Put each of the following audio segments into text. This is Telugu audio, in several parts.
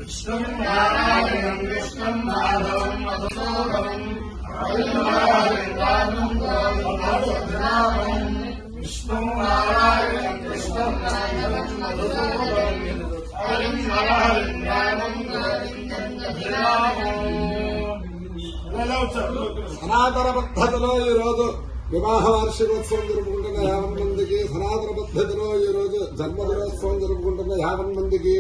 విష్ణుం నారాయణం కృష్ణం మాధవం మధుసూదనం విష్ణుం నారాయణం కృష్ణం మాధవం మధుసూదనం సనాతన పద్ధతిలో ఈ రోజు వివాహ వార్షికోత్సవం జరుపుకుంటున్న 50 మందికి, సనాతన పద్ధతిలో ఈ రోజు జన్మదినోత్సవం జరుపుకుంటున్న 50 మందికి,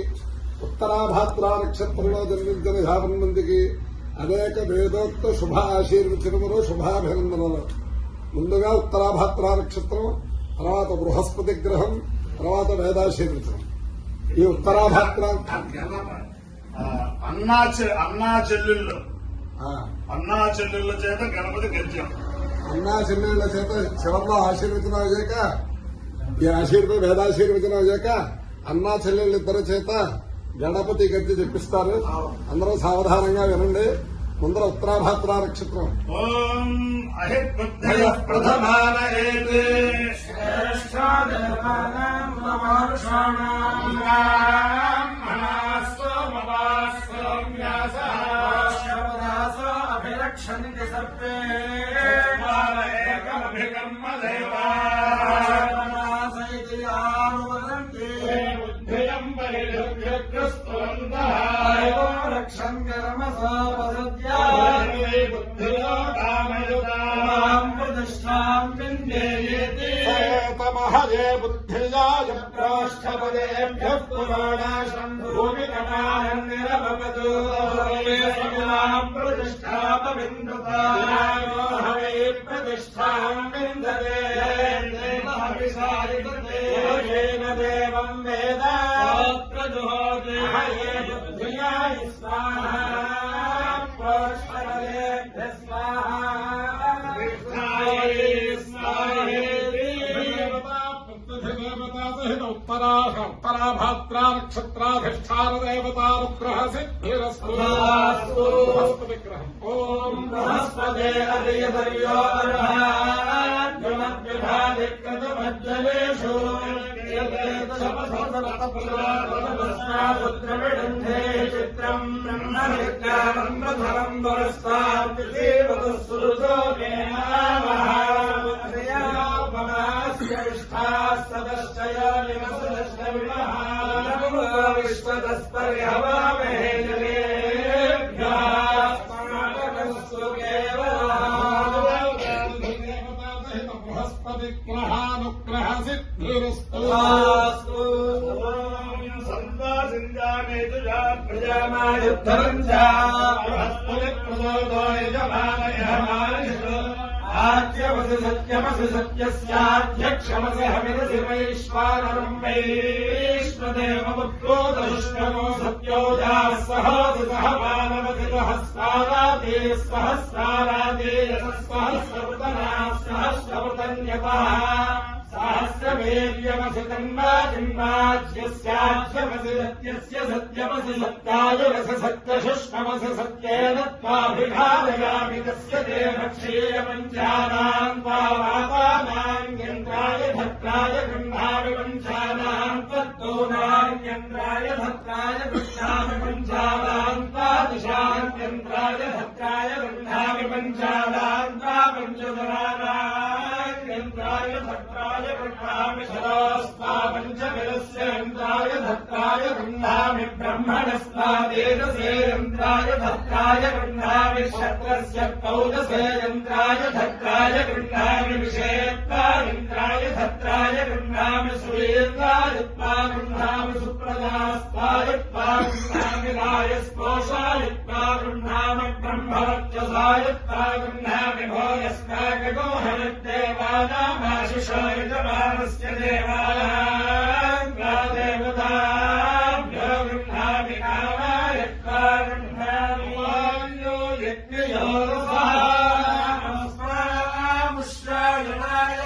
ఉత్తరాభాద్ర నక్షత్రంలో జన్మించిన 50 మందికి అనేక వేదోక్త శుభ ఆశీర్వచనములు, శుభాభినందనలు. ముందుగా ఉత్తరాభాద్ర నక్షత్రం, తర్వాత బృహస్పతి గ్రహం, తర్వాత వేదాశీర్వచనం. ఈ ఉత్తరాభాద్ర అన్నా చెల్లెళ్ళ చేత గణపతి గద్యం, అన్నా చెల్లెళ్ల చేత చివరిలో ఆశీర్వచనం అయ్యాక, ఈ వేదాశీర్వచనం అయ్యాక అన్నా చెల్లెళ్ళిద్దరి చేత గణపతి గద్య చెప్పిస్తారు. అందరూ సావధానంగా వినండి. ముందర ఉత్తరాభాద్ర నక్షత్రం. ఓం అహిర్బుద్ధయ ప్రథమానయేతే అభిరక్షంతి సర్పే ఏకమభికర్మ దేవా బుద్ధియం పరిలభ్యస్తోందః రక్షం కర్మసా బుద్ధిలో కామయుతాం ప్రతిష్టాం విందేయేతి మహజే బుద్ధిజాయ రాష్ట్రపదేభ్యః పురాణాశం భూమికమానం నిరభవతు ప్రతిష్టాపవిందతాహవే ప్రతిష్టాం విందతే దేవేన దేవం వేద ప్రజోతే బుద్ధియాయ స్వాహా ప్రోష్ఠపదేభ్య ఉత్తరాభాద్ర నక్షత్రాధిష్టాన దేవతానుగ్రహ సిద్ధిరస్తు. విగ్రహం. ఓం బృహస్పతే అదయదర్యో అర్హాద్యుమద్విభాదికృతమజ్జలేషు పుత్రవిడంధే చిత్రం బ్రహ్మవిజ్ఞానం ప్రధరం వరస్తాద్దేవతస్సురుజో విశ్వదస్పర్యవామహే బృహస్పతి గ్రహానుగ్రహ సిద్ధిరస్తు. ఆద్యమసి సత్యమసి సత్యస్యాధ్యక్షమసి హవిరసి వైశ్వానరం వైష్ణదేవముద్గోదరుష్ణమో సత్యోజాః సహోసి సహ మానవసి సహస్రారాదే సహస్రారాదే సహస్రవృతనాః సహస్రవృతన్యతః సహస్రవీర్యమసి తన్వాజిన్వాజ్యస్యాధ్యమసి సత్యస్య సత్యమసి సత్యాయురసి సత్యశుష్మమసి సత్యేన త్వాభిఘాదయామి తస్య దేవ క్షీరపంచానాం త్వావాతానాం యంత్రాయ భద్రాయ గృహ్ణామి పంచానాం త్వత్తూనాం యంత్రాయ భద్రాయ గృహ్ణామి పంచానాం త్వాదిశాం యంత్రాయ భద్రాయ గృహ్ణామి పంచానాం త్వాపంచదనానాం యంత్రాయ భద్రాయ గృహ్ణామి శరోస్తా పంచమిరస్య యంత్రాయ భద్రాయ గృహ్ణామి బ్రహ్మణస్తాదేజసే యంత్రాయ భద్రాయ గృహ్ణామి శత్రస్య కౌదసే యంత్రాయ భద్రాయ గృహ్ణామి విషేత్తా యంత్రాయ భద్రాయ గృహ్ణామి సుయేత్రాయ గృహ్ణామి సుప్రదాస్తాయ గృహ్ణామి రాయస్పోషాయ గృహ్ణామి బ్రహ్మవర్చసాయ గృహ్ణామి భోయస్కాగోహనదేవానామాశిషాయ జమానస్య దేవానాం దేవతాభ్యో గృహ్ణామి కామాయ గృహ్ణామి వాయో యజ్ఞయో రసాముష్ట్రాయణాయ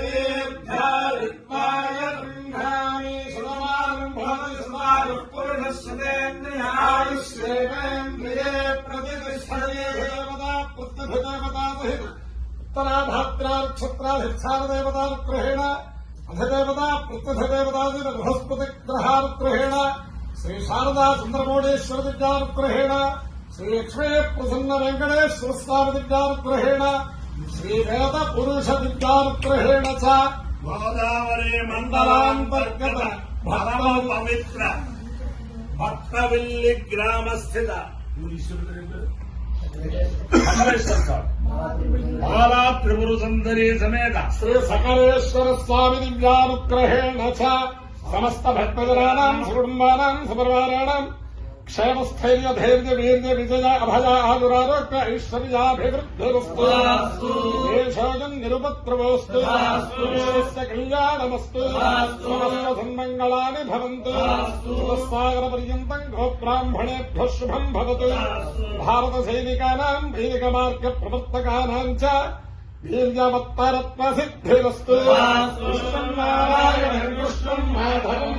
ఆయుషేభ్యాయ గృహ్ణామి సురమానం భవతి సుమారుః పురుషస్యేంద్రియాయుష్యేంద్రియే ప్రతిష్టతే దేవతా పుత్రదేవతా సహిత ఉత్తరాభాద్ర నక్షత్రాధిష్టాన దేవతానుగ్రహేణ అధిదేవత ప్రత్యధిదేవతాది బృహస్పతి గ్రహానుగ్రహేణ శ్రీ శారదా చంద్రమౌళేశ్వర విద్యానుగ్రహేణ శ్రీ లక్ష్మీ ప్రసన్న వెంకటేశ్వర స్వామి విద్యానుగ్రహేణ శ్రీ వేద పురుష విద్యానుగ్రహేణ చ గోదావరి మండలాంతర్గత పరమ పవిత్ర భక్తవిల్లి గ్రామస్థిత బాలా త్రిపుర సుందరి సమేత శ్రీ సకలేశ్వర స్వామి దివ్యానుగ్రహేణ చ సమస్త భక్తజనానాం కుటుంబానాం సపరివారాణాం క్షేమస్థైర్య ధైర్య వీర్య విజయ అభయ ఆదురారోగ్య ఐశ్వర్యాభివృద్ధిరస్తు దేశోజం నిరుపద్రవోస్తు విశ్వస్య కళ్యాణమస్తు సమస్త సన్మంగళాని భవంతు సాగర పర్యంతం గోబ్రాహ్మణేభ్యః శుభం భవతు భారత సైనికానాం వైదిక మార్గ ప్రవర్తకానాం చ వీర్యవత్తరత్వ సిద్ధిరస్తు కృష్ణం నారాయణం కృష్ణం మాధవం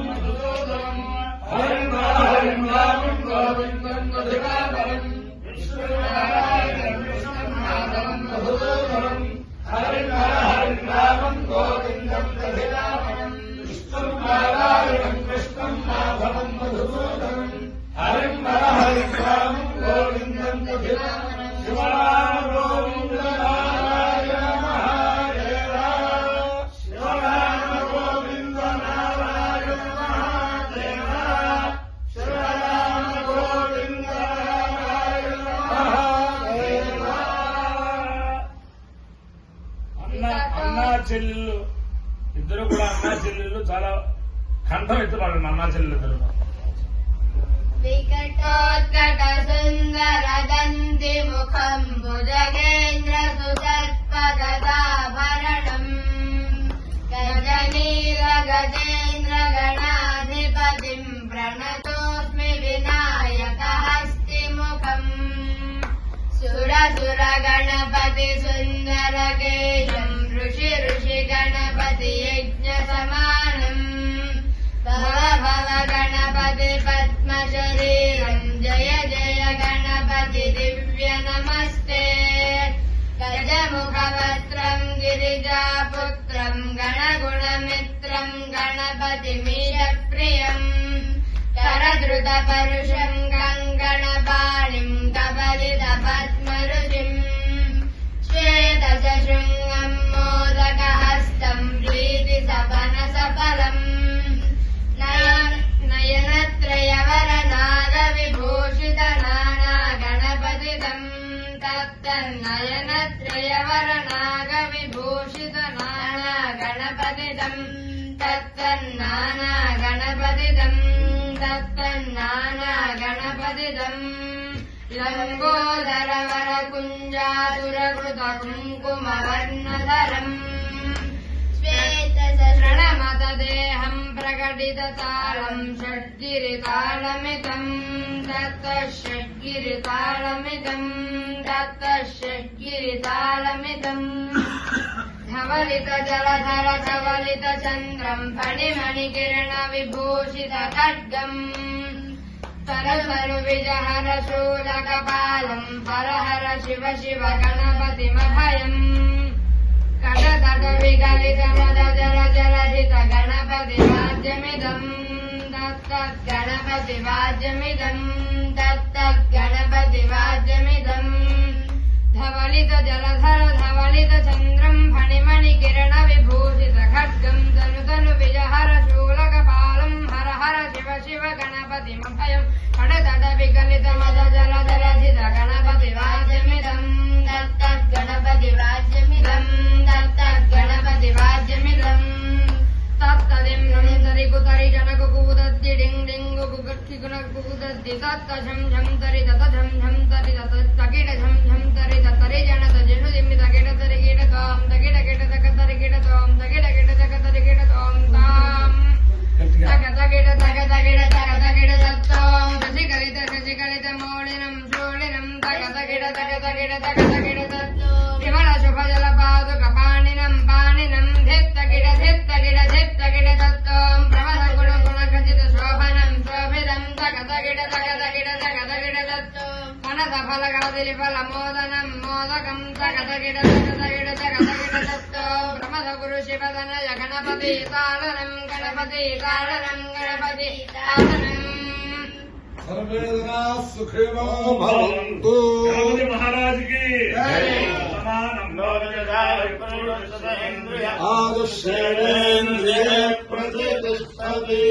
హరిం రామం గోవిందం మధురాధరం కృష్ణం మాధవం మధురాధరం హరిం రామం గోవిందం మధురాధరం కృష్ణం నారాయణం కృష్ణం మాధవం మధురాధరం హరిం రామం గోవిందం మధురాధరం శివరామ గోవింద నారాయణ మహాదేవ శివరామ గోవింద నారాయణ మహాదేవ శివరామ గోవింద నారాయణ మహాదేవ. అన్నా చెల్లెళ్ళు ఇద్దరు కూడా అన్నా చెల్లెళ్ళు చాలా కంఠం ఎత్తుపడండి అన్నా చెల్లెలు ఇద్దరు. వికటోత్కట సుందర దంతి ముఖం భుజగేంద్ర సుజత్పగదాభరణం గజనీల గజేంద్ర గణాధిపతిం ప్రణతోస్మి వినాయక హస్తి ముఖం సురసుర గణపతి సుందర కేశం ఋషి ఋషి గణపతి యజ్ఞ సమానం భవ భవ గణపతి పద్మ శరీరం జయ జయ గణపతి దివ్య నమస్తే గజముఖవత్రం గిరిజాపుత్రం గణగుణమిత్రం గణపతి మీరప్రియం కరధృత పరుషం కంకణపాణిం కబలిత పద్మరుచిం శ్వేత శృంగం మోదకహస్తం ప్రీతి సపన సఫలం నయనత్రయవర నాగ విభూషిత నానా గణపతిదం తత్తన్నయనత్రయవర నాగ విభూషిత నానా గణపతిదం తత్తన్నానా గణపతిదం తత్తన్నానా గణపతిదం లంబోదర వర కుంజాతురకృత కుంకుమవర్ణధరం శ్వేతశరణమతదేహం ప్రకటితతాళం షడ్గిరితాళమితం దత్తః షడ్గిరితాళమితం దత్తః షడ్గిరితాళమితం ధవలిత జలధర ధవలిత చంద్రం ఫణిమణికిరణ విభూషిత ఖడ్గం సరసరు విజహర శూలకపాలం హరహర శివ శివ గణపతిమభయం కటతట విగలిత మద జల జలధిత గణపతి వాద్యమిదం దత్తగణపతి వాద్యమిదం దత్తగణపతి వాద్యమిదం ధవలిత జలధర ధవలిత చంద్రం ఫణిమణి కిరణ విభూషిత ఖడ్గం తను తను విజహర శూలకపాలం హర హర శివ శివ గణపతి మభయం కటతట విగలిత మద జల జలధిత గణపతి వాద్యమిదం దత్తగణపతి వాద్యమిదం దత్తగణపతి వాద్యమిదం తత్తదిం నముదరి కుతరి జనకు కుదద్ది డింగ్ డింగు కుగర్కి గుణకు కుదద్ది తత్త ఝం ఝం తరి తత ఝం ఝం తరి తత తగిడ ఝం ఝం తరి తరి జనత జను దిమ్మి తగిడ తరి గిడ తాం తగిడ గిడ తక తరి గిడ తాం తగిడ గిడ తక తరి గిడ తాం తాం తక తగిడ తక తగిడ తక తగిడ తత్తాం శశికలిత మౌళినం శూళినం తక తగిడ తక తగిడ తక తగిడ తత్తో విమల శుభ జల పాదుక పాణినం పాణినం ధిత్తగిడ ధిత్తగిడ ధిత్తగిడ తత్వం ప్రమథ గుణ గుణ ఖచిత శోభనం శోభితం తక తగిడ తక తగిడ తక తగిడ తత్తో మనస ఫల కదిలి ఫల మోదనం మోదకం తక తగిడ తక తగిడ తక తగిడ తత్తో ప్రమథ గురు శివదనయ గణపతి తాళనం గణపతి తాళనం గణపతి తాళనం సర్వే జనా సుఖినో భవంతు. గణపతి మహారాజుకి ఆయుష్యేంద్రియే ప్రతిష్టతి.